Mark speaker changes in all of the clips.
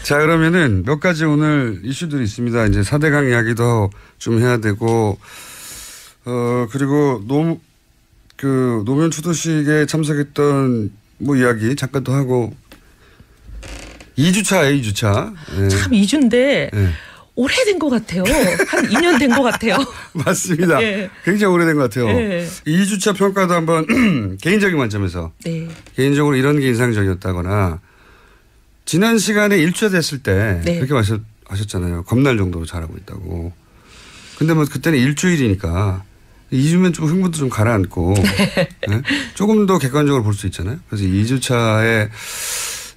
Speaker 1: 자, 그러면은 몇 가지 오늘 이슈들이 있습니다. 이제 4대강 이야기도 좀 해야 되고, 그리고 노무현 추도식에 참석했던 뭐 이야기 잠깐 또 하고, 2주차. 네.
Speaker 2: 참 2주인데 네. 오래된 것 같아요. 한 2년 된 것 같아요.
Speaker 1: 맞습니다. 네. 굉장히 오래된 것 같아요.
Speaker 2: 네.
Speaker 1: 2주차 평가도 한번 개인적인 관점에서
Speaker 2: 네.
Speaker 1: 개인적으로 이런 게 인상적이었다거나 지난 시간에 1주차 됐을 때
Speaker 2: 네.
Speaker 1: 그렇게 하셨잖아요. 겁날 정도로 잘하고 있다고. 근데 뭐 그때는 일주일이니까 2주면 좀 흥분도 좀 가라앉고 네? 조금 더 객관적으로 볼 수 있잖아요. 그래서 2주차에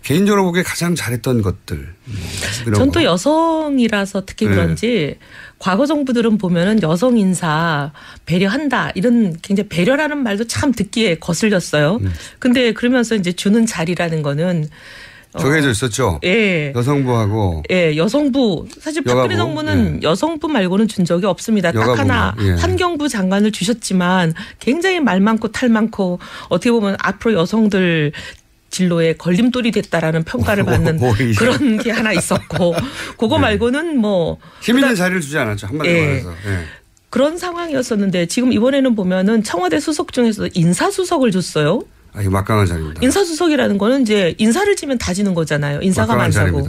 Speaker 1: 개인적으로 보기에 가장 잘했던 것들.
Speaker 2: 전 또 여성이라서 특히 그런지 과거 정부들은 보면은 여성 인사 배려한다 이런 굉장히 배려라는 말도 참 듣기에 거슬렸어요. 근데 그러면서 이제 주는 자리라는 거는
Speaker 1: 정해져 있었죠.
Speaker 2: 예.
Speaker 1: 여성부하고.
Speaker 2: 예, 여성부. 사실 박근혜 정부는 여성부 말고는 준 적이 없습니다. 딱 하나 환경부 장관을 주셨지만 굉장히 말 많고 탈 많고 어떻게 보면 앞으로 여성들 진로에 걸림돌이 됐다라는 평가를 받는 그런 게 하나 있었고 그거 말고는 뭐
Speaker 1: 힘 있는 자리를 주지 않았죠. 한마디로 말해서.
Speaker 2: 그런 상황이었었는데 지금 이번에는 보면은 청와대 수석 중에서 인사수석을 줬어요.
Speaker 1: 아, 이거 막강한 자리입니다.
Speaker 2: 인사수석이라는 거는 이제 인사를 지면 다 지는 거잖아요. 인사가 많다고.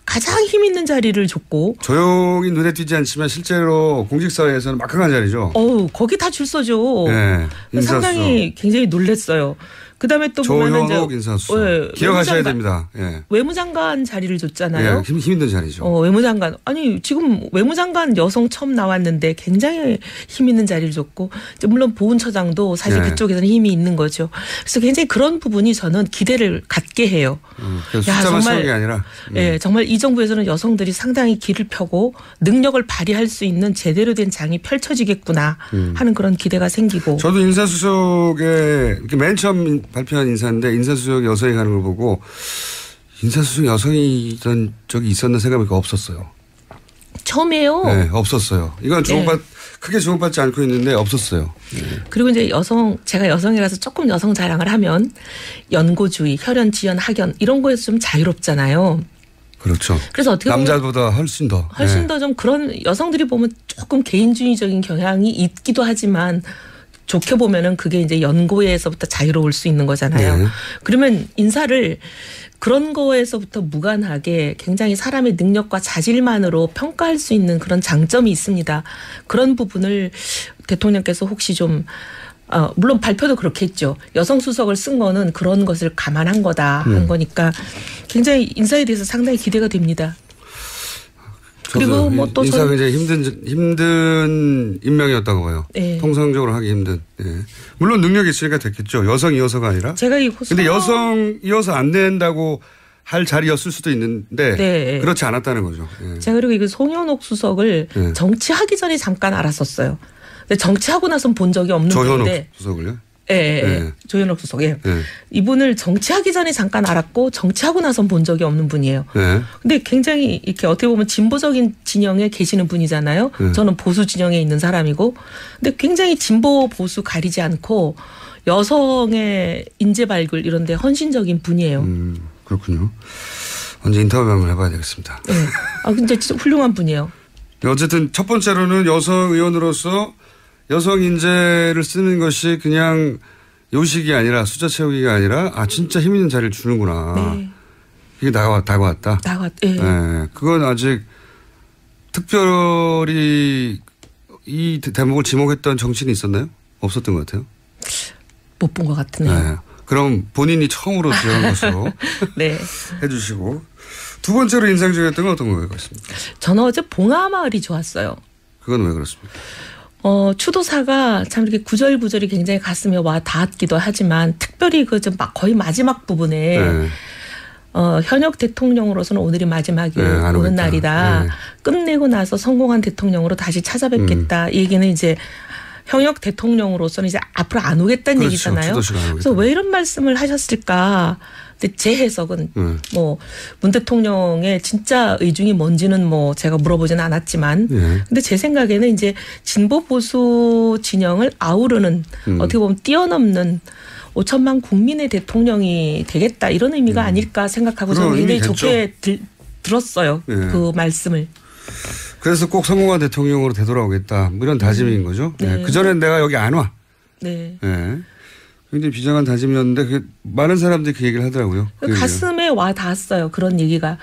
Speaker 2: 가장 힘 있는 자리를 줬고.
Speaker 1: 조용히 눈에 띄지 않지만 실제로 공직사회에서는 막강한 자리죠.
Speaker 2: 거기 다 줄 서죠.
Speaker 1: 네,
Speaker 2: 상당히 굉장히 놀랐어요. 그다음에 또 보면은
Speaker 1: 조현옥 인사수석 기억하셔야 됩니다. 예.
Speaker 2: 외무장관 자리를 줬잖아요.
Speaker 1: 힘 있는 자리죠.
Speaker 2: 외무장관 아니 지금 외무장관 여성 처음 나왔는데 굉장히 힘 있는 자리를 줬고 물론 보훈처장도 사실 그쪽에서는 힘이 있는 거죠. 그래서 굉장히 그런 부분이 저는 기대를 갖게 해요.
Speaker 1: 숫자만 쓰는 게 아니라.
Speaker 2: 정말 이 정부에서는 여성들이 상당히 길을 펴고 능력을 발휘할 수 있는 제대로 된 장이 펼쳐지겠구나 하는 그런 기대가 생기고.
Speaker 1: 저도 인사수석에 맨 처음 발표한 인사인데 인사수석 여성이 가는 걸 보고 인사수석 여성이 있던 적이 있었나 생각해보니까 없었어요.
Speaker 2: 처음이에요.
Speaker 1: 네, 없었어요. 이건 크게 주목받지 않고 있는데 없었어요.
Speaker 2: 그리고 이제 제가 여성이라서 조금 여성 자랑을 하면 연고주의, 혈연, 지연, 학연 이런 거에서 좀 자유롭잖아요.
Speaker 1: 그렇죠.
Speaker 2: 그래서 어떻게 보면
Speaker 1: 남자보다 훨씬 더
Speaker 2: 좀 그런 여성들이 보면 조금 개인주의적인 경향이 있기도 하지만 좋게 보면은 그게 이제 연고에서부터 자유로울 수 있는 거잖아요. 그러면 인사를 그런 거에서부터 무관하게 굉장히 사람의 능력과 자질만으로 평가할 수 있는 그런 장점이 있습니다. 그런 부분을 대통령께서 혹시 좀 물론 발표도 그렇게 했죠. 여성 수석을 쓴 거는 그런 것을 감안한 거다 한 거니까 굉장히 인사에 대해서 상당히 기대가 됩니다. 그리고 뭐 또
Speaker 1: 인사가 굉장히 힘든 임명이었다고 봐요. 통상적으로 하기 힘든. 물론 능력이 있으니까 됐겠죠. 여성이어서가 아니라. 근데 여성이어서 안 된다고 할 자리였을 수도 있는데 그렇지 않았다는 거죠.
Speaker 2: 제가 그리고 이거 송현옥 수석을 정치하기 전에 잠깐 알았었어요. 근데 정치하고 나선 본 적이 없는 분인데.
Speaker 1: 조현옥 수석을요?
Speaker 2: 조현옥 수석. 이분을 정치하기 전에 잠깐 알았고 정치하고 나선 본 적이 없는 분이에요. 근데 굉장히 이렇게 어떻게 보면 진보적인 진영에 계시는 분이잖아요. 저는 보수 진영에 있는 사람이고. 근데 굉장히 진보 보수 가리지 않고 여성의 인재 발굴 이런 데 헌신적인 분이에요.
Speaker 1: 그렇군요. 언제 인터뷰 한번 해봐야 되겠습니다.
Speaker 2: 근데 진짜 훌륭한 분이에요.
Speaker 1: 어쨌든 첫 번째로는 여성 의원으로서 여성 인재를 쓰는 것이 그냥 요식이 아니라 숫자 채우기가 아니라 진짜 힘 있는 자리를 주는구나. 이게 다가왔다. 그건 아직 특별히 이 대목을 지목했던 정치인이 있었나요? 없었던 것 같아요.
Speaker 2: 못 본 것 같으네요.
Speaker 1: 그럼 본인이 처음으로 지원한 것으로 해주시고 두 번째로 인상적이었던 건 어떤 거였습니까?
Speaker 2: 저는 어제 봉하마을이 좋았어요.
Speaker 1: 그건 왜 그렇습니까?
Speaker 2: 추도사가 참 이렇게 구절구절이 굉장히 가슴에 와 닿았기도 하지만 특별히 그 좀 거의 마지막 부분에 현역 대통령으로서는 오늘이 마지막이 오는 날이다. 끝내고 나서 성공한 대통령으로 다시 찾아뵙겠다. 이 얘기는 이제 현역 대통령으로서는 이제 앞으로 안 오겠다는 얘기잖아요. 그래서 왜 이런 말씀을 하셨을까? 근데 제 해석은 뭐 문 대통령의 진짜 의중이 뭔지는 뭐 제가 물어보지는 않았지만 근데 제 생각에는 이제 진보 보수 진영을 아우르는 어떻게 보면 뛰어넘는 5천만 국민의 대통령이 되겠다 이런 의미가 아닐까 생각하고 저는 굉장히 좋게 들었어요. 네. 그 말씀을.
Speaker 1: 그래서 꼭 성공한 대통령으로 되돌아오겠다. 뭐 이런 다짐인 거죠. 네. 네. 그전엔 내가 여기 안 와. 네. 네. 굉장히 비장한 다짐이었는데 많은 사람들이 그 얘기를 하더라고요.
Speaker 2: 가슴에 와 닿았어요. 그런 얘기가.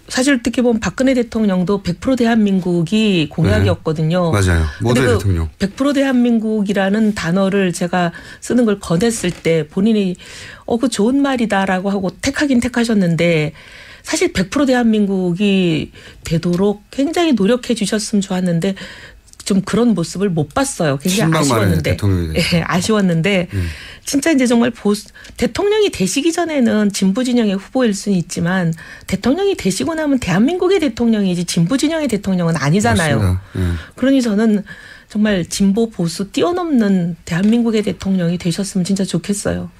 Speaker 2: 사실 어떻게 보면 박근혜 대통령도 100% 대한민국이 공약이었거든요.
Speaker 1: 네. 맞아요. 모델 대통령.
Speaker 2: 100% 대한민국이라는 단어를 제가 쓰는 걸 권했을 때 본인이 그 좋은 말이다라고 하고 택하긴 택하셨는데 사실 100% 대한민국이 되도록 굉장히 노력해 주셨으면 좋았는데 좀 그런 모습을 못 봤어요. 굉장히 아쉬웠는데. 네, 아쉬웠는데 진짜 이제 정말 대통령이 되시기 전에는 진보 진영의 후보일 수는 있지만 대통령이 되시고 나면 대한민국의 대통령이지 진보 진영의 대통령은 아니잖아요. 그러니 저는 정말 진보 보수 뛰어넘는 대한민국의 대통령이 되셨으면 진짜 좋겠어요.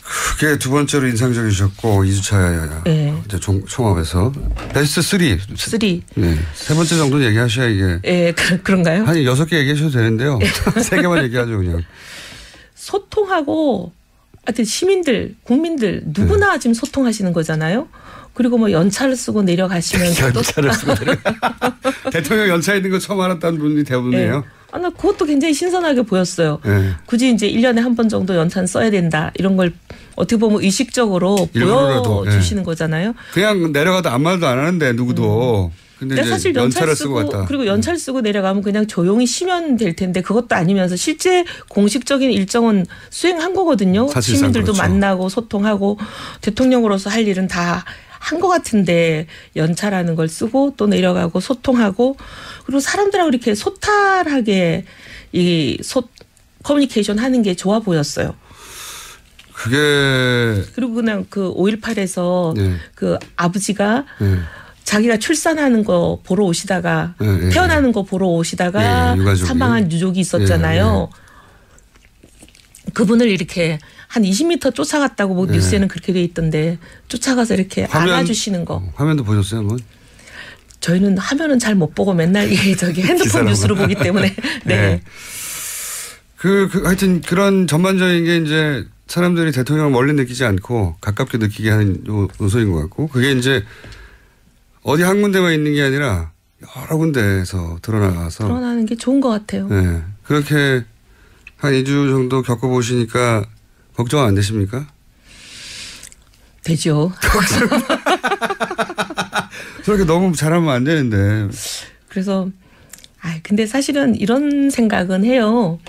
Speaker 1: 그게 두 번째로 인상적이셨고 2주차 네. 이제 총합에서 베스트 3. 네. 세 번째 정도는 얘기하셔야 이게.
Speaker 2: 네, 그런가요?
Speaker 1: 한 6개 얘기하셔도 되는데요. 3개만 얘기하죠 그냥.
Speaker 2: 소통하고 하여튼 시민들, 국민들 누구나 네. 지금 소통하시는 거잖아요. 그리고 뭐 연차를 쓰고 내려가시면서
Speaker 1: 연차를 쓰고 대통령 연차 있는 거 처음 알았다는 분이 대부분이에요. 네.
Speaker 2: 나 그것도 굉장히 신선하게 보였어요. 네. 굳이 이제 1년에 한 번 정도 연차는 써야 된다. 이런 걸 어떻게 보면 의식적으로 보여주시는 네. 거잖아요.
Speaker 1: 그냥 내려가도 아무 말도 안 하는데 누구도. 근데 이제
Speaker 2: 사실 연차를 쓰고 갔다. 그리고 연차를 쓰고 내려가면 그냥 조용히 쉬면 될 텐데 그것도 아니면서 실제 공식적인 일정은 수행한 거거든요. 시민들도 그렇죠. 만나고 소통하고 대통령으로서 할 일은 다 한 것 같은데 연차라는 걸 쓰고 또 내려가고 소통하고 그리고 사람들하고 이렇게 소탈하게 커뮤니케이션 하는 게 좋아 보였어요. 그리고 그냥 그 5.18에서 네. 그 아버지가 네. 자기가 출산하는 거 보러 오시다가 네, 태어나는 거 보러 오시다가 네, 사망한 유족이 있었잖아요. 네. 그분을 이렇게 한 20m 쫓아갔다고 뭐 네. 뉴스에는 그렇게 돼 있던데 쫓아가서 이렇게 안아주시는 거.
Speaker 1: 화면도 보셨어요, 한번?
Speaker 2: 저희는 화면은 잘 못 보고 맨날 핸드폰 뉴스로 보기 때문에. 네.
Speaker 1: 네. 하여튼 그런 전반적인 게 이제 사람들이 대통령을 멀리 느끼지 않고 가깝게 느끼게 하는 요소인 것 같고 그게 이제 어디 한 군데만 있는 게 아니라 여러 군데에서
Speaker 2: 드러나는 게 좋은 것 같아요.
Speaker 1: 네. 그렇게 한 2주 정도 겪어보시니까 걱정 안 되십니까?
Speaker 2: 되죠.
Speaker 1: 저렇게 너무 잘하면 안 되는데.
Speaker 2: 그래서 근데 사실은 이런 생각은 해요.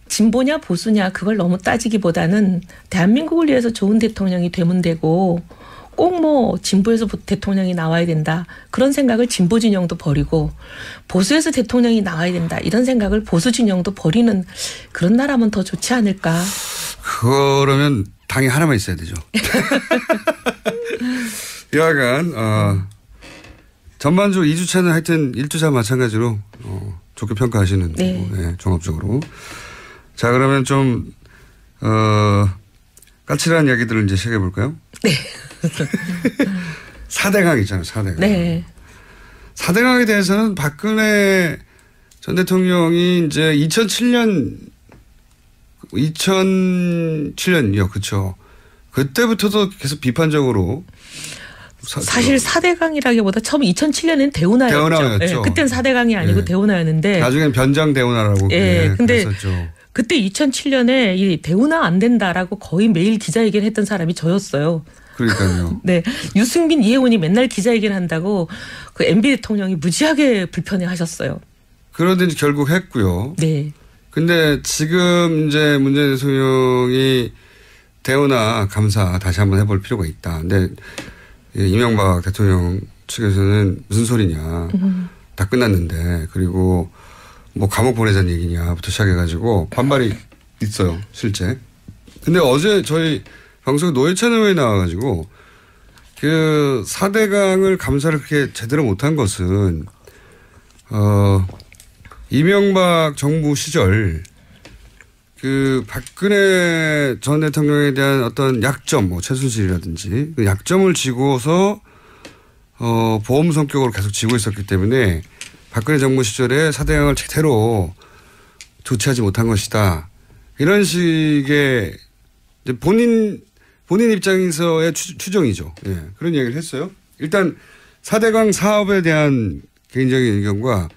Speaker 2: 진보냐 보수냐 그걸 너무 따지기보다는 대한민국을 위해서 좋은 대통령이 되면 되고 꼭 뭐 진보에서 대통령이 나와야 된다. 그런 생각을 진보 진영도 버리고 보수에서 대통령이 나와야 된다. 이런 생각을 보수 진영도 버리는 그런 나라면 더 좋지 않을까.
Speaker 1: 그러면 당이 하나만 있어야 되죠. 여하간 전반적으로 2주차는 하여튼 1주차 마찬가지로 좋게 평가하시는
Speaker 2: 네.
Speaker 1: 네, 종합적으로. 자 그러면 좀 까칠한 이야기들을 이제 시작해 볼까요?
Speaker 2: 네.
Speaker 1: 4대강 있잖아요. 4대강.
Speaker 2: 네.
Speaker 1: 4대강에 대해서는 박근혜 전 대통령이 이제 2007년이요. 그렇죠. 그때부터도 계속 비판적으로.
Speaker 2: 사실 4대강이라기보다 처음 2007년에는 대운하였죠. 네, 그때는 4대강이 아니고 네. 대운하였는데.
Speaker 1: 나중엔 변장 대운하라고.
Speaker 2: 네. 근데 그랬었죠. 그때 2007년에 이 대운하 안 된다라고 거의 매일 기자회견 했던 사람이 저였어요.
Speaker 1: 그러니까요.
Speaker 2: 네. 유승민, 이혜원이 맨날 기자회견 한다고 그 MB 대통령이 무지하게 불편해 하셨어요.
Speaker 1: 그런데 결국 했고요.
Speaker 2: 네.
Speaker 1: 근데 지금 이제 문재인 대통령이 대운하 감사 다시 한번 해볼 필요가 있다. 근데 이명박 대통령 측에서는 무슨 소리냐. 다 끝났는데 그리고 뭐 감옥 보내자는 얘기냐부터 시작해가지고 반발이 있어요. 실제. 근데 어제 저희 방송 노회찬 의원이 나와가지고 그 4대강을 감사를 그렇게 제대로 못한 것은 이명박 정부 시절 그 박근혜 전 대통령에 대한 어떤 약점, 뭐 최순실이라든지 그 약점을 지고서 보험 성격으로 계속 지고 있었기 때문에 박근혜 정부 시절에 4대강을 제대로 조치하지 못한 것이다. 이런 식의 본인 입장에서의 추정이죠. 예, 그런 얘기를 했어요. 일단 4대강 사업에 대한 개인적인 의견과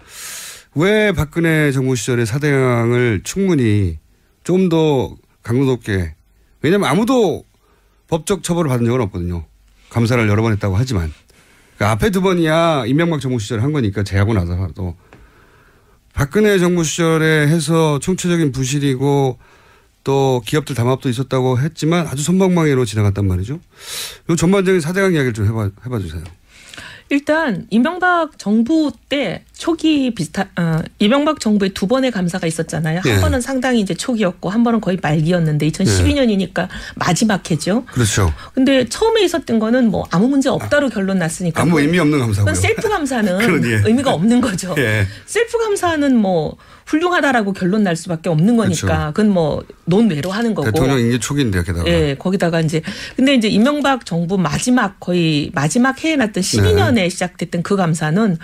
Speaker 1: 왜 박근혜 정부 시절에 4대강을 충분히 좀 더 강도 높게, 왜냐하면 아무도 법적 처벌을 받은 적은 없거든요. 감사를 여러 번 했다고 하지만. 그러니까 앞에 두 번이야 이명박 정부 시절에 한 거니까 제하고 나서도. 박근혜 정부 시절에 해서 총체적인 부실이고 또 기업들 담합도 있었다고 했지만 아주 손방망이로 지나갔단 말이죠. 이 전반적인 4대강 이야기를 좀 해봐 주세요.
Speaker 2: 일단 이명박 정부 때 초기 이명박 정부의 두 번의 감사가 있었잖아요. 한 번은 상당히 이제 초기였고 한 번은 거의 말기였는데 2012년이니까 마지막 해죠.
Speaker 1: 그렇죠.
Speaker 2: 근데 처음에 있었던 거는 뭐 아무 문제 없다로 결론 났으니까.
Speaker 1: 아무 의미 없는 감사고요.
Speaker 2: 셀프 감사는 의미가 없는 거죠. 셀프 감사는 뭐 훌륭하다라고 결론 날 수밖에 없는 거니까. 그렇죠. 그건 뭐 논외로 하는 거고.
Speaker 1: 대통령 임기 초기인데요, 게다가.
Speaker 2: 예, 거기다가 이제 근데 이제 이명박 정부 거의 마지막 해에 났던 12년에 시작됐던 그 감사는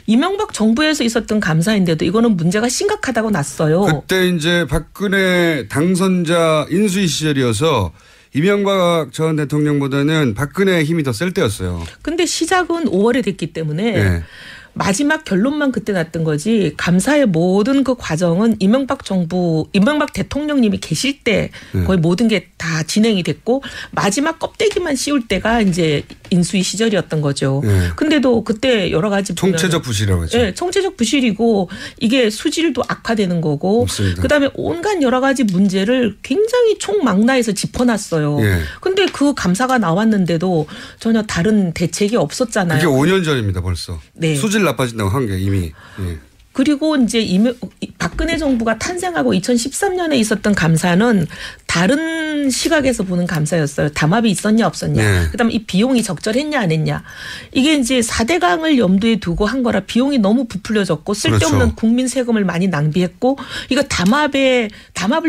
Speaker 2: 이명박 정부에서 있었던 감사인데도 이거는 문제가 심각하다고 났어요.
Speaker 1: 그때 이제 박근혜 당선자 인수위 시절이어서 이명박 전 대통령보다는 박근혜의 힘이 더 셀 때였어요.
Speaker 2: 근데 시작은 5월에 됐기 때문에 마지막 결론만 그때 났던 거지 감사의 모든 그 과정은 이명박 대통령님이 계실 때 거의 모든 게 다 진행이 됐고 마지막 껍데기만 씌울 때가 이제 인수위 시절이었던 거죠. 근데도 그때 여러 가지
Speaker 1: 총체적 부실이라고 하죠.
Speaker 2: 네, 총체적 부실이고 이게 수질도 악화되는 거고
Speaker 1: 맞습니다.
Speaker 2: 그다음에 온갖 여러 가지 문제를 굉장히 총망라해서 짚어놨어요. 근데 그 감사가 나왔는데도 전혀 다른 대책이 없었잖아요.
Speaker 1: 그게 5년 전입니다, 벌써.
Speaker 2: 네.
Speaker 1: 수질 나빠진다고 한 게 이미.
Speaker 2: 그리고 이제 박근혜 정부가 탄생하고 2013년에 있었던 감사는 다른 시각에서 보는 감사였어요. 담합이 있었냐 없었냐. 그다음에 이 비용이 적절했냐 안 했냐. 이게 이제 4대강을 염두에 두고 한 거라 비용이 너무 부풀려졌고 쓸데없는 그렇죠. 국민 세금을 많이 낭비했고 이거 담합을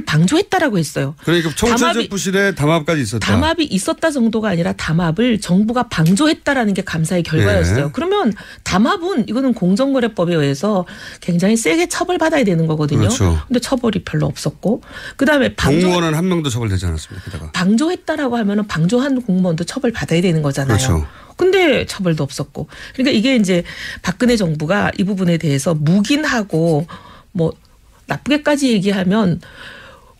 Speaker 2: 방조했다라고 했어요.
Speaker 1: 그러니까 총체적 부실에 담합까지 있었다.
Speaker 2: 담합이 있었다 정도가 아니라 담합을 정부가 방조했다라는 게 감사의 결과였어요. 그러면 담합은 이거는 공정거래법에 의해서 굉장히 세게 처벌받아야 되는 거거든요.
Speaker 1: 그렇죠.
Speaker 2: 근데 처벌이 별로 없었고 그다음에
Speaker 1: 공무원은 한 명도 처벌되지 않았습니다. 게다가.
Speaker 2: 방조했다라고 하면은 방조한 공무원도 처벌받아야 되는 거잖아요.
Speaker 1: 그렇죠.
Speaker 2: 근데 처벌도 없었고. 그러니까 이게 이제 박근혜 정부가 이 부분에 대해서 묵인하고 뭐 나쁘게까지 얘기하면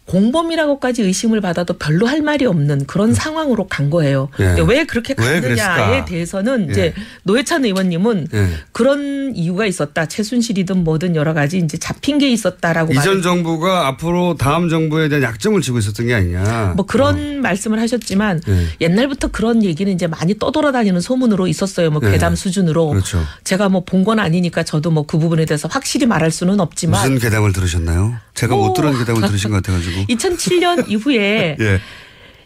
Speaker 2: 공범이라고까지 의심을 받아도 별로 할 말이 없는 그런 상황으로 간 거예요. 왜 그렇게 갔느냐에 대해서는 이제 노회찬 의원님은 그런 이유가 있었다. 최순실이든 뭐든 여러 가지 이제 잡힌 게 있었다라고.
Speaker 1: 이전 정부가 앞으로 다음 정부에 대한 약점을 쥐고 있었던 게 아니냐.
Speaker 2: 뭐 그런 말씀을 하셨지만 옛날부터 그런 얘기는 이제 많이 떠돌아다니는 소문으로 있었어요. 뭐 괴담 수준으로.
Speaker 1: 그렇죠.
Speaker 2: 제가 뭐 본 건 아니니까 저도 뭐 그 부분에 대해서 확실히 말할 수는 없지만.
Speaker 1: 무슨 괴담을 들으셨나요? 제가 못 들은 괴담을 들으신 것 같아가지고.
Speaker 2: 2007년 이후에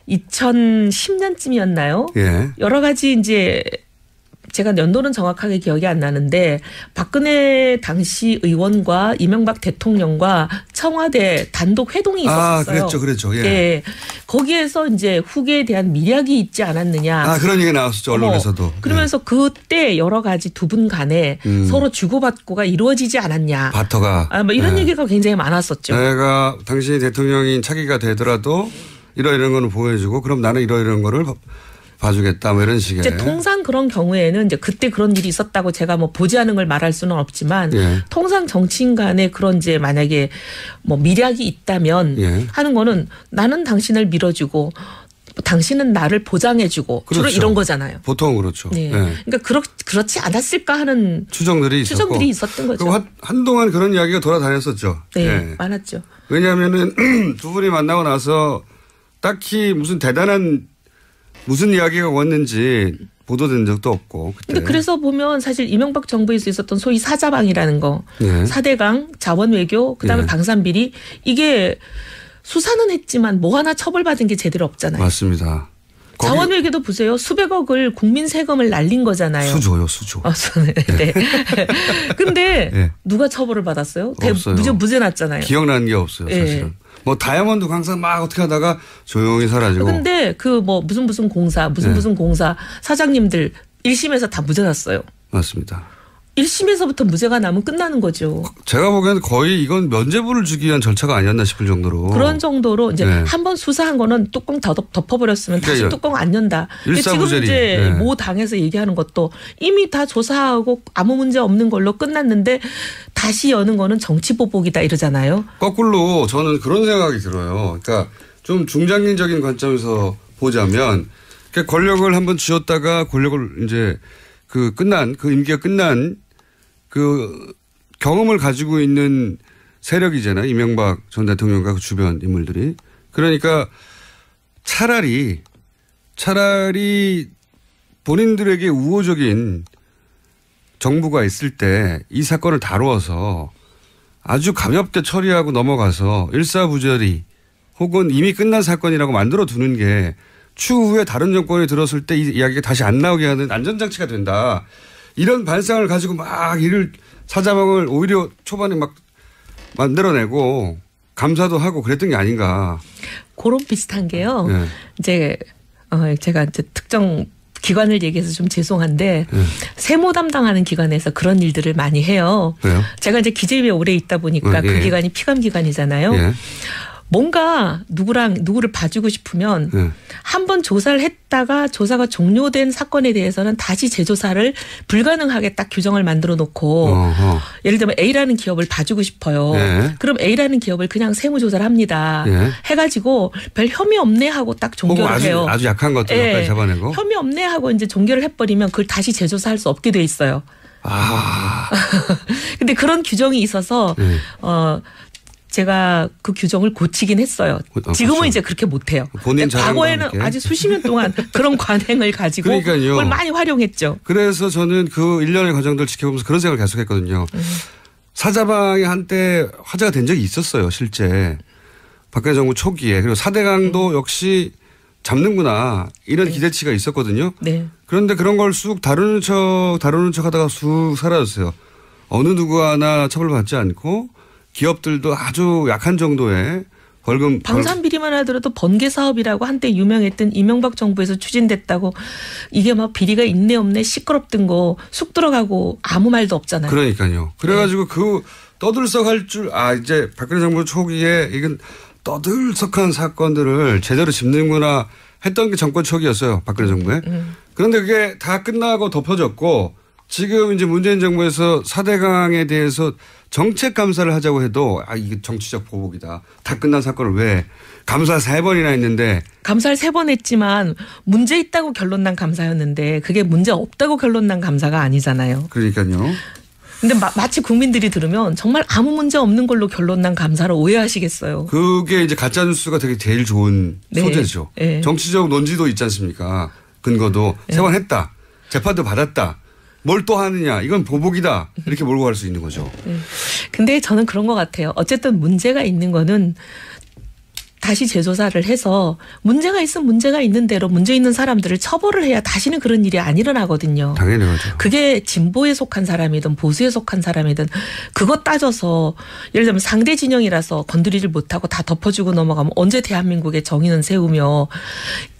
Speaker 2: 2010년쯤이었나요? 여러 가지 이제 제가 연도는 정확하게 기억이 안 나는데 박근혜 당시 의원과 이명박 대통령과 청와대 단독 회동이 있었어요.
Speaker 1: 그랬죠.
Speaker 2: 거기에서 이제 후계에 대한 미략이 있지 않았느냐.
Speaker 1: 그런 얘기 나왔었죠. 언론에서도.
Speaker 2: 그러면서 그때 여러 가지 두 분 간에 서로 주고받고가 이루어지지 않았냐.
Speaker 1: 바터가.
Speaker 2: 뭐 이런 얘기가 굉장히 많았었죠.
Speaker 1: 내가 당신이 대통령인 차기가 되더라도 이런 거는 보여주고 그럼 나는 이런 거를 봐주겠다 뭐 이런 식의.
Speaker 2: 이제 통상 그런 경우에는 이제 그때 그런 일이 있었다고 제가 뭐 보지 않은 걸 말할 수는 없지만 통상 정치인 간에 그런 이제 만약에 뭐 미략이 있다면 하는 거는 나는 당신을 밀어주고 당신은 나를 보장해주고 그렇죠. 주로 이런 거잖아요.
Speaker 1: 보통 그렇죠.
Speaker 2: 그러니까 그렇지 않았을까 하는
Speaker 1: 추정들이
Speaker 2: 있었던 거죠.
Speaker 1: 한동안 그런 이야기가 돌아다녔었죠.
Speaker 2: 많았죠.
Speaker 1: 왜냐하면은 두 분이 만나고 나서 딱히 무슨 이야기가 왔는지 보도된 적도 없고.
Speaker 2: 근데 그래서 보면 사실 이명박 정부에서 있었던 소위 사자방이라는 거, 4대강, 자원외교, 그다음에 방산비리 이게 수사는 했지만 뭐 하나 처벌받은 게 제대로 없잖아요.
Speaker 1: 맞습니다.
Speaker 2: 자원외교도 보세요. 수백억을 국민 세금을 날린 거잖아요.
Speaker 1: 수조.
Speaker 2: 네. 근데 누가 처벌을 받았어요?
Speaker 1: 없어요.
Speaker 2: 무죄 났잖아요.
Speaker 1: 기억나는 게 없어요. 사실은. 뭐 다이아몬드 광산 막 어떻게 하다가 조용히 사라지고.
Speaker 2: 근데 그 뭐 무슨 공사 사장님들 1심에서 다 무죄 났어요.
Speaker 1: 맞습니다.
Speaker 2: 1심에서부터 무죄가 나면 끝나는 거죠.
Speaker 1: 제가 보기에는 거의 이건 면죄부를 주기 위한 절차가 아니었나 싶을 정도로.
Speaker 2: 그런 정도로 이제 한번 수사한 거는 뚜껑 덮어버렸으면 다시 뚜껑 안 연다. 지금 이제 모 당에서 얘기하는 것도 이미 다 조사하고 아무 문제 없는 걸로 끝났는데 다시 여는 거는 정치보복이다 이러잖아요. 거꾸로
Speaker 1: 저는 그런 생각이 들어요. 그러니까 좀 중장기적인 관점에서 보자면 권력을 한번 쥐었다가 권력을 이제 그 임기가 끝난 그 경험을 가지고 있는 세력이잖아요. 이명박 전 대통령과 그 주변 인물들이. 그러니까 차라리 본인들에게 우호적인 정부가 있을 때 이 사건을 다루어서 아주 가볍게 처리하고 넘어가서 일사부조리 혹은 이미 끝난 사건이라고 만들어 두는 게 추후에 다른 정권이 들었을 때 이 이야기가 다시 안 나오게 하는 안전장치가 된다. 이런 발상을 가지고 막 이를 사자방을 오히려 초반에 막 만들어내고 감사도 하고 그랬던 게 아닌가.
Speaker 2: 그런 비슷한 게요. 네. 이제 제가 이제 특정 기관을 얘기해서 좀 죄송한데 세무 담당하는 기관에서 그런 일들을 많이 해요. 왜요? 제가 이제 기재위에 오래 있다 보니까 그 기관이 피감 기관이잖아요. 예. 뭔가 누구를 봐주고 싶으면 한번 조사를 했다가 조사가 종료된 사건에 대해서는 다시 재조사를 불가능하게 딱 규정을 만들어 놓고 예를 들면 A라는 기업을 봐주고 싶어요. 네. 그럼 A라는 기업을 그냥 세무조사를 합니다. 네. 해가지고 별 혐의 없네 하고 딱 종결을 해요.
Speaker 1: 아주 약한 것들까지 네. 잡아내고.
Speaker 2: 혐의 없네 하고 이제 종결을 해버리면 그걸 다시 재조사할 수 없게 돼 있어요. 근데 그런 규정이 있어서 제가 그 규정을 고치긴 했어요. 지금은 그렇죠. 이제 그렇게 못해요. 과거에는 아주 수십 년 동안 그런 관행을 가지고 그러니까요. 그걸 많이 활용했죠.
Speaker 1: 그래서 저는 그 일련의 과정들을 지켜보면서 그런 생각을 계속했거든요. 사자방이 한때 화제가 된 적이 있었어요. 실제. 박근혜 정부 초기에. 그리고 4대강도 역시 잡는구나. 이런 네. 기대치가 있었거든요. 네. 그런데 그런 걸 쑥 다루는 척 하다가 쑥 사라졌어요. 어느 누구 하나 처벌받지 않고 기업들도 아주 약한 정도의 벌금.
Speaker 2: 방산비리만 하더라도 번개 사업이라고 한때 유명했던 이명박 정부에서 추진됐다고 이게 막 비리가 있네 없네 시끄럽던 거 쑥 들어가고 아무 말도 없잖아요.
Speaker 1: 그러니까요. 그래가지고 네. 그 떠들썩할 줄 이제 박근혜 정부 초기에 이건 떠들썩한 사건들을 제대로 짚는구나 했던 게 정권 초기였어요. 박근혜 정부에. 그런데 그게 다 끝나고 덮어졌고 지금 이제 문재인 정부에서 4대강에 대해서 정책 감사를 하자고 해도 이게 정치적 보복이다. 다 끝난 사건을 왜 감사 3번이나 했는데.
Speaker 2: 감사를 3번 했지만 문제 있다고 결론 난 감사였는데 그게 문제 없다고 결론 난 감사가 아니잖아요.
Speaker 1: 그러니까요.
Speaker 2: 근데 마치 국민들이 들으면 정말 아무 문제 없는 걸로 결론 난 감사를 오해하시겠어요.
Speaker 1: 그게 이제 가짜뉴스가 되게 제일 좋은
Speaker 2: 네.
Speaker 1: 소재죠. 네. 정치적 논지도 있지 않습니까? 근거도 네. 3번 했다. 재판도 받았다. 뭘 또 하느냐. 이건 보복이다. 이렇게 몰고 갈 수 있는 거죠.
Speaker 2: 근데 저는 그런 것 같아요. 어쨌든 문제가 있는 거는 다시 재조사를 해서 문제가 있으면 문제가 있는 대로 문제 있는 사람들을 처벌을 해야 다시는 그런 일이 안 일어나거든요.
Speaker 1: 당연히 그렇죠.
Speaker 2: 그게 진보에 속한 사람이든 보수에 속한 사람이든 그것 따져서 예를 들면 상대 진영이라서 건드리질 못하고 다 덮어주고 넘어가면 언제 대한민국의 정의는 세우며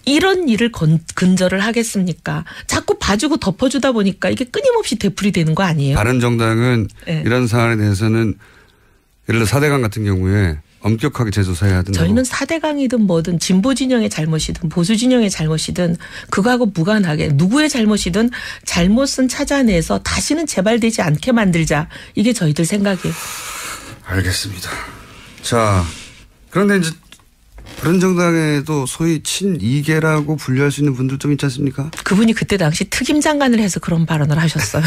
Speaker 2: 이런 일을 근절을 하겠습니까? 자꾸 봐주고 덮어주다 보니까 이게 끊임없이 되풀이되는 거 아니에요?
Speaker 1: 바른정당은 네. 이런 사안에 대해서는 예를 들어 4대강 같은 경우에 엄격하게 재조사해야 된다고.
Speaker 2: 저희는 4대강이든 뭐든 진보 진영의 잘못이든 보수 진영의 잘못이든 그거하고 무관하게 누구의 잘못이든 잘못은 찾아내서 다시는 재발되지 않게 만들자. 이게 저희들 생각이에요.
Speaker 1: 알겠습니다. 자, 그런데 이제 바른정당에도 소위 친이계라고 분류할 수 있는 분들 좀 있지 않습니까?
Speaker 2: 그분이 그때 당시 특임 장관을 해서 그런 발언을 하셨어요.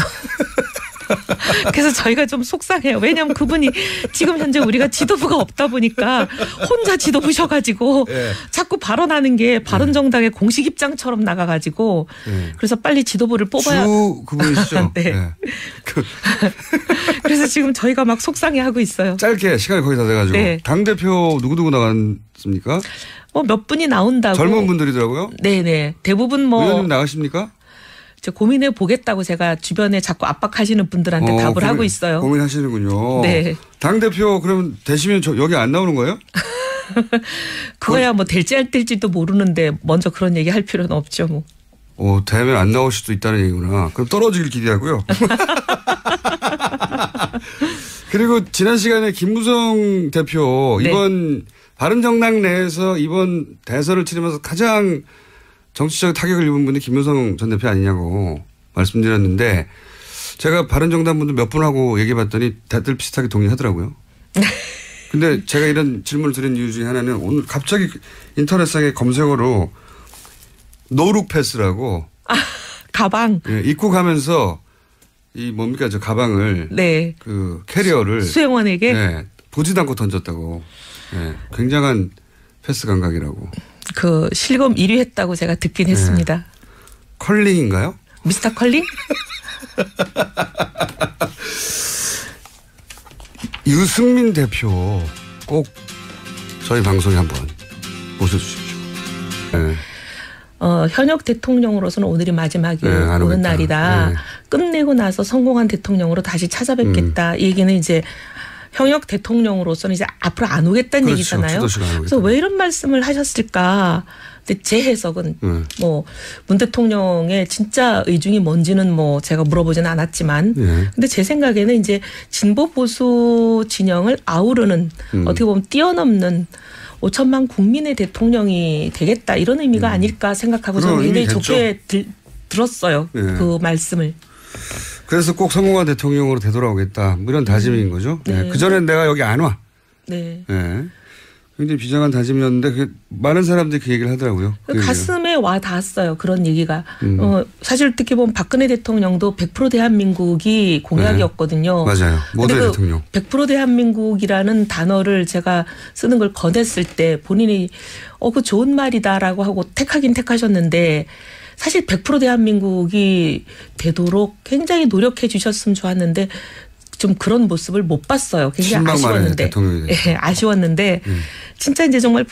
Speaker 2: 그래서 저희가 좀 속상해요. 왜냐하면 그분이 지금 현재 우리가 지도부가 없다 보니까 혼자 지도부셔가지고 네. 자꾸 발언하는 게 바른정당의 공식 입장처럼 나가가지고 그래서 빨리 지도부를 뽑아야.
Speaker 1: 그분이시죠?
Speaker 2: 네. 네. 그래서 지금 저희가 막 속상해하고 있어요.
Speaker 1: 짧게 시간이 거의 다 돼가지고 네. 당대표 누구누구 나갔습니까?
Speaker 2: 몇 분이 나온다고.
Speaker 1: 젊은 분들이더라고요?
Speaker 2: 네네. 대부분
Speaker 1: 의원님 나가십니까?
Speaker 2: 고민해 보겠다고 제가 주변에 자꾸 압박하시는 분들한테 답을 하고 있어요.
Speaker 1: 고민하시는군요.
Speaker 2: 네.
Speaker 1: 당대표 그럼 되시면 여기 안 나오는 거예요?
Speaker 2: 그거야 뭐 될지 안 될지도 모르는데 먼저 그런 얘기 할 필요는 없죠 뭐.
Speaker 1: 되면 안 나올 수도 있다는 얘기구나. 그럼 떨어지길 기대하고요. 그리고 지난 시간에 김무성 대표
Speaker 2: 네.
Speaker 1: 이번 바른정당 내에서 이번 대선을 치르면서 가장 정치적 타격을 입은 분이 김무성 전 대표 아니냐고 말씀드렸는데 제가 바른정당 분들 몇 분하고 얘기해봤더니 다들 비슷하게 동의하더라고요. 근데 제가 이런 질문을 드린 이유 중에 하나는 오늘 갑자기 인터넷상에 검색어로 노룩 패스라고
Speaker 2: 가방.
Speaker 1: 예, 입고 가면서 이 뭡니까 저 가방을
Speaker 2: 네.
Speaker 1: 그 캐리어를
Speaker 2: 수행원에게
Speaker 1: 예, 보지도 않고 던졌다고. 예, 굉장한 패스 감각이라고.
Speaker 2: 그 실검 1위 했다고 제가 듣긴 했습니다.
Speaker 1: 컬링인가요?
Speaker 2: 미스터 컬링?
Speaker 1: 유승민 대표 꼭 저희 방송에 한번 모셔주십시오. 네.
Speaker 2: 현역 대통령으로서는 오늘이 마지막이에요. 오는 날이다.
Speaker 1: 네.
Speaker 2: 끝내고 나서 성공한 대통령으로 다시 찾아뵙겠다. 이 얘기는 이제 현역 대통령으로서는 이제 앞으로 안 오겠다는
Speaker 1: 그렇죠.
Speaker 2: 얘기잖아요.
Speaker 1: 안
Speaker 2: 그래서 왜 이런 말씀을 하셨을까? 근데 제 해석은 뭐 문 대통령의 진짜 의중이 뭔지는 뭐 제가 물어보지는 않았지만 근데 제 생각에는 이제 진보 보수 진영을 아우르는 어떻게 보면 뛰어넘는 5천만 국민의 대통령이 되겠다 이런 의미가 아닐까 생각하고 저는 굉장히 좋게 들었어요. 그 말씀을.
Speaker 1: 그래서 꼭 성공한 대통령으로 되돌아오겠다. 뭐 이런 다짐인 거죠.
Speaker 2: 네.
Speaker 1: 그전엔 내가 여기 안 와.
Speaker 2: 네.
Speaker 1: 네. 굉장히 비장한 다짐이었는데 많은 사람들이 그 얘기를 하더라고요.
Speaker 2: 가슴에 와 닿았어요. 그런 얘기가. 사실 특히 보면 박근혜 대통령도 100% 대한민국이 공약이었거든요.
Speaker 1: 네. 맞아요. 모든
Speaker 2: 그
Speaker 1: 대통령.
Speaker 2: 100% 대한민국이라는 단어를 제가 쓰는 걸 권했을 때 본인이 그 좋은 말이다라고 하고 택하긴 택하셨는데 사실 100% 대한민국이 되도록 굉장히 노력해 주셨으면 좋았는데 좀 그런 모습을 못 봤어요. 굉장히 아쉬웠는데. 네, 아쉬웠는데 진짜 이제 정말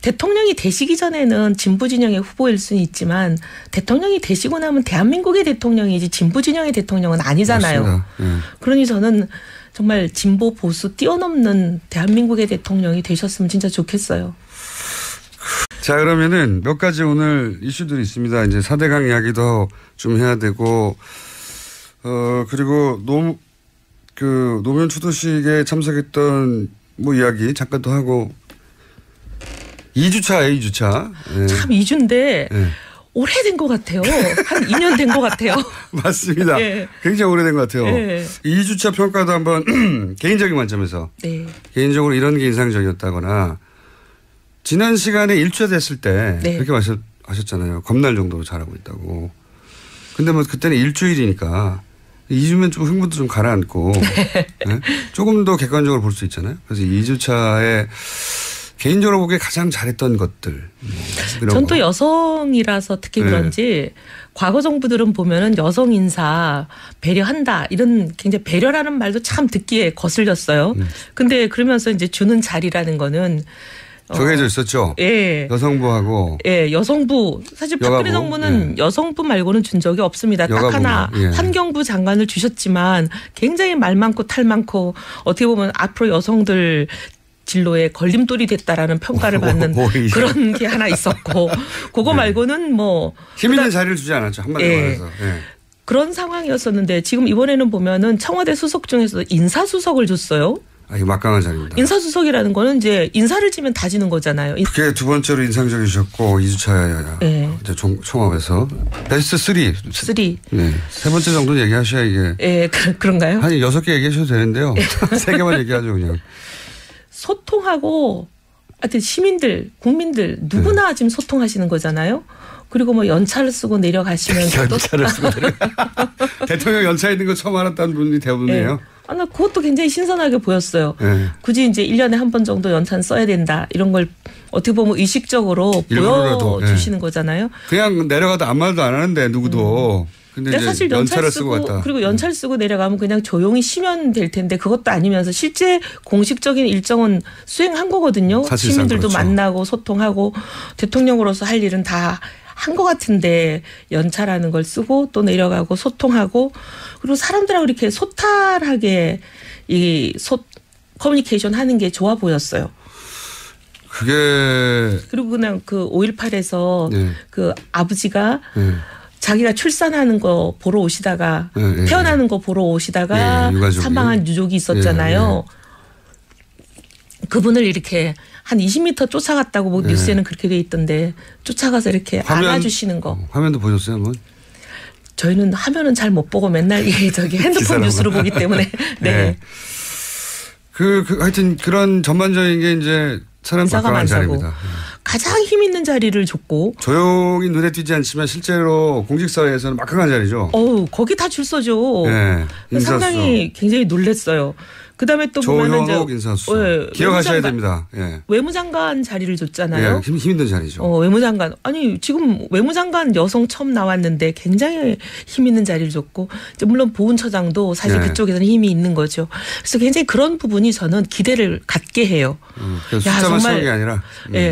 Speaker 2: 대통령이 되시기 전에는 진보 진영의 후보일 수는 있지만 대통령이 되시고 나면 대한민국의 대통령이지 진보 진영의 대통령은 아니잖아요. 그러니 저는 정말 진보 보수 뛰어넘는 대한민국의 대통령이 되셨으면 진짜 좋겠어요.
Speaker 1: 자, 그러면은 몇 가지 오늘 이슈들이 있습니다. 이제 4대강 이야기도 좀 해야 되고, 그리고 노무현 추도식에 참석했던 뭐 이야기 잠깐 또 하고, 2주차예요, 2주차. 네.
Speaker 2: 참 2주인데 네. 오래된 것 같아요. 한 2년 된 것 같아요.
Speaker 1: 맞습니다. 네. 굉장히 오래된 것 같아요. 네. 2주차 평가도 한번 개인적인 관점에서
Speaker 2: 네.
Speaker 1: 개인적으로 이런 게 인상적이었다거나 지난 시간에 1주차 됐을 때
Speaker 2: 네.
Speaker 1: 그렇게 하셨잖아요. 겁날 정도로 잘하고 있다고. 근데 뭐 그때는 일주일이니까 2주면 좀 흥분도 좀 가라앉고 네? 조금 더 객관적으로 볼 수 있잖아요. 그래서 2주차에 개인적으로 보기에 가장 잘했던 것들.
Speaker 2: 전 또 여성이라서 특히
Speaker 1: 네.
Speaker 2: 그런지 과거 정부들은 보면은 여성 인사 배려한다 이런 굉장히 배려라는 말도 참 듣기에 거슬렸어요. 근데 그러면서 이제 주는 자리라는 거는
Speaker 1: 정해져 있었죠.
Speaker 2: 예.
Speaker 1: 여성부하고.
Speaker 2: 예, 여성부. 사실 박근혜 정부는 예. 여성부 말고는 준 적이 없습니다. 딱 하나 예. 환경부 장관을 주셨지만 굉장히 말 많고 탈 많고 어떻게 보면 앞으로 여성들 진로에 걸림돌이 됐다라는 평가를 받는 그런 게 하나 있었고 그거 네. 말고는 뭐.
Speaker 1: 힘 있는 자리를 주지 않았죠. 한마디로
Speaker 2: 예.
Speaker 1: 말해서. 예.
Speaker 2: 그런 상황이었었는데 지금 이번에는 보면은 청와대 수석 중에서 인사수석을 줬어요.
Speaker 1: 아, 이거 막강한 자리입니다.
Speaker 2: 인사수석이라는 거는 이제 인사를 지면 다 지는 거잖아요.
Speaker 1: 그게 두 번째로 인상적이셨고 2주차
Speaker 2: 네.
Speaker 1: 이제 총합에서 베스트 3. 네. 세 번째 정도는 얘기하셔야 이게.
Speaker 2: 예, 그런가요?
Speaker 1: 한 6개 얘기하셔도 되는데요. 3개만 얘기하죠 그냥.
Speaker 2: 소통하고 하여튼 시민들, 국민들 누구나 지금 소통하시는 거잖아요. 그리고 뭐 연차를 쓰고 내려가시면서
Speaker 1: 연차를 쓰고 대통령 연차 있는 거 처음 알았다는 분이 대부분이에요.
Speaker 2: 네. 아, 나 그것도 굉장히 신선하게 보였어요. 네. 굳이 이제 1년에 한 번 정도 연차는 써야 된다. 이런 걸 어떻게 보면 의식적으로 보여주시는 네. 거잖아요.
Speaker 1: 그냥 내려가도 아무 말도 안 하는데 누구도. 근데
Speaker 2: 사실 연차를 쓰고 갔다. 그리고 연차를 쓰고 내려가면 그냥 조용히 쉬면 될 텐데 그것도 아니면서 실제 공식적인 일정은 수행한 거거든요. 시민들도 그렇죠. 만나고 소통하고 대통령으로서 할 일은 다 한 것 같은데 연차라는 걸 쓰고 또 내려가고 소통하고 그리고 사람들하고 이렇게 소탈하게 커뮤니케이션 하는 게 좋아 보였어요.
Speaker 1: 그게
Speaker 2: 그리고 그냥 그 5.18에서 네. 그 아버지가 네. 자기가 출산하는 거 보러 오시다가 태어나는 거 보러 오시다가 사망한 유족이 있었잖아요. 그분을 이렇게 한 20m 쫓아갔다고 뭐 뉴스에는 그렇게 돼 있던데 쫓아가서 이렇게 안아주시는 거.
Speaker 1: 화면도 보셨어요, 한번?
Speaker 2: 저희는 화면은 잘 못 보고 맨날 저기 핸드폰 뉴스로 보기 때문에. 네.
Speaker 1: 하여튼 그런 전반적인 게 이제 사람 바꿔간 자리입니다.
Speaker 2: 가장 힘 있는 자리를 줬고.
Speaker 1: 조용히 눈에 띄지 않지만 실제로 공직사회에서는 막강한 자리죠.
Speaker 2: 거기 다 줄 서죠.
Speaker 1: 네.
Speaker 2: 상당히 굉장히 놀랐어요. 그다음에 또 보면은
Speaker 1: 조현옥 인사수석 기억하셔야 됩니다.
Speaker 2: 외무장관 자리를 줬잖아요.
Speaker 1: 힘 있는 자리죠.
Speaker 2: 외무장관 아니 지금 외무장관 여성 처음 나왔는데 굉장히 힘 있는 자리를 줬고 물론 보훈처장도 사실 그쪽에서는 힘이 있는 거죠. 그래서 굉장히 그런 부분이 저는 기대를 갖게 해요.
Speaker 1: 숫자만 채운 게 아니라.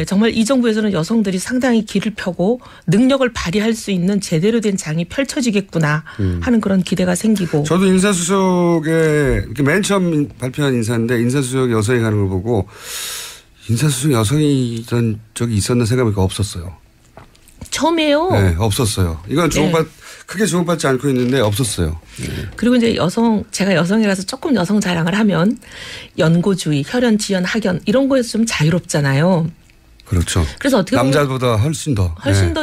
Speaker 2: 정말 이 정부에서는 여성들이 상당히 길을 펴고 능력을 발휘할 수 있는 제대로 된 장이 펼쳐지겠구나 하는 그런 기대가 생기고.
Speaker 1: 저도 인사수석에 맨 처음 발표한 인사인데 인사수석 여성이 가는 걸 보고 인사수석 여성이 있던 적이 있었나 생각해보니까 없었어요.
Speaker 2: 처음이에요.
Speaker 1: 네, 없었어요. 이건 크게 주목받지 않고 있는데 없었어요.
Speaker 2: 그리고 이제 제가 여성이라서 조금 여성 자랑을 하면 연고주의, 혈연, 지연, 학연 이런 거에서 좀 자유롭잖아요.
Speaker 1: 그렇죠.
Speaker 2: 그래서 어떻게 보면
Speaker 1: 남자보다 훨씬 더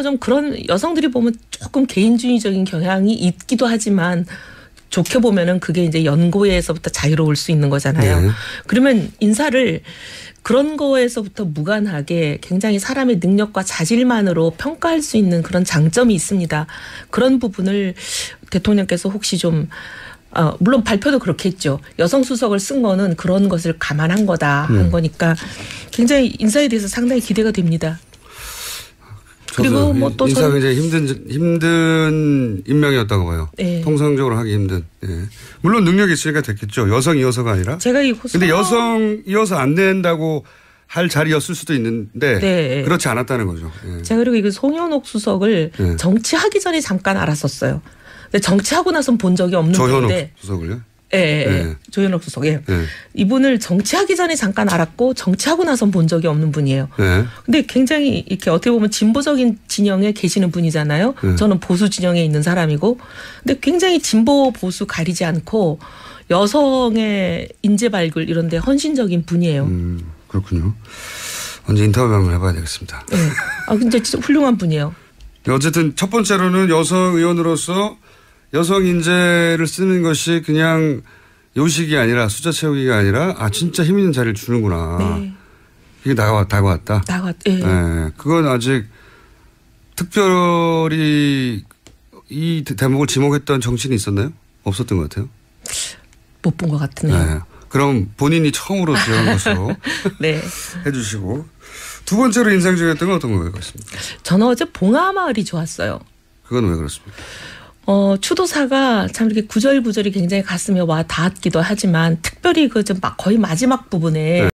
Speaker 2: 좀 그런 여성들이 보면 조금 개인주의적인 경향이 있기도 하지만 좋게 보면은 그게 이제 연고에서부터 자유로울 수 있는 거잖아요. 그러면 인사를 그런 거에서부터 무관하게 굉장히 사람의 능력과 자질만으로 평가할 수 있는 그런 장점이 있습니다. 그런 부분을 대통령께서 혹시 좀 물론 발표도 그렇게 했죠. 여성 수석을 쓴 거는 그런 것을 감안한 거다 한 거니까 굉장히 인사에 대해서 상당히 기대가 됩니다. 그리고 뭐 또
Speaker 1: 인사가 이제 힘든 임명이었다고 봐요. 통상적으로 하기 힘든. 물론 능력이 있으니까 됐겠죠. 여성이어서가 아니라. 근데 여성이어서 안 된다고 할 자리였을 수도 있는데 그렇지 않았다는 거죠.
Speaker 2: 제가 그리고 이거 송현옥 수석을 정치하기 전에 잠깐 알았었어요. 근데 정치하고 나선 본 적이 없는 분인데.
Speaker 1: 조현옥 수석을요?
Speaker 2: 조현옥 수석. 이분을 정치하기 전에 잠깐 알았고 정치하고 나선 본 적이 없는 분이에요. 근데 굉장히 이렇게 어떻게 보면 진보적인 진영에 계시는 분이잖아요. 저는 보수 진영에 있는 사람이고. 근데 굉장히 진보 보수 가리지 않고 여성의 인재 발굴 이런 데 헌신적인 분이에요.
Speaker 1: 그렇군요. 언제 인터뷰 한번 해봐야 되겠습니다.
Speaker 2: 근데 진짜 훌륭한 분이에요.
Speaker 1: 어쨌든 첫 번째로는 여성 의원으로서 여성 인재를 쓰는 것이 그냥 요식이 아니라 숫자 채우기가 아니라 진짜 힘 있는 자리를 주는구나. 이게 다가왔다. 그건 아직 특별히 이 대목을 지목했던 정치인이 있었나요? 없었던 것 같아요.
Speaker 2: 못 본 것 같으네요.
Speaker 1: 그럼 본인이 처음으로 지정한 것으로 해주시고 두 번째로 인상적이었던 건 어떤 거예요?
Speaker 2: 저는 어제 봉하마을이 좋았어요.
Speaker 1: 그건 왜 그렇습니까?
Speaker 2: 추도사가 참 이렇게 구절구절이 굉장히 가슴에 와 닿았기도 하지만 특별히 거의 마지막 부분에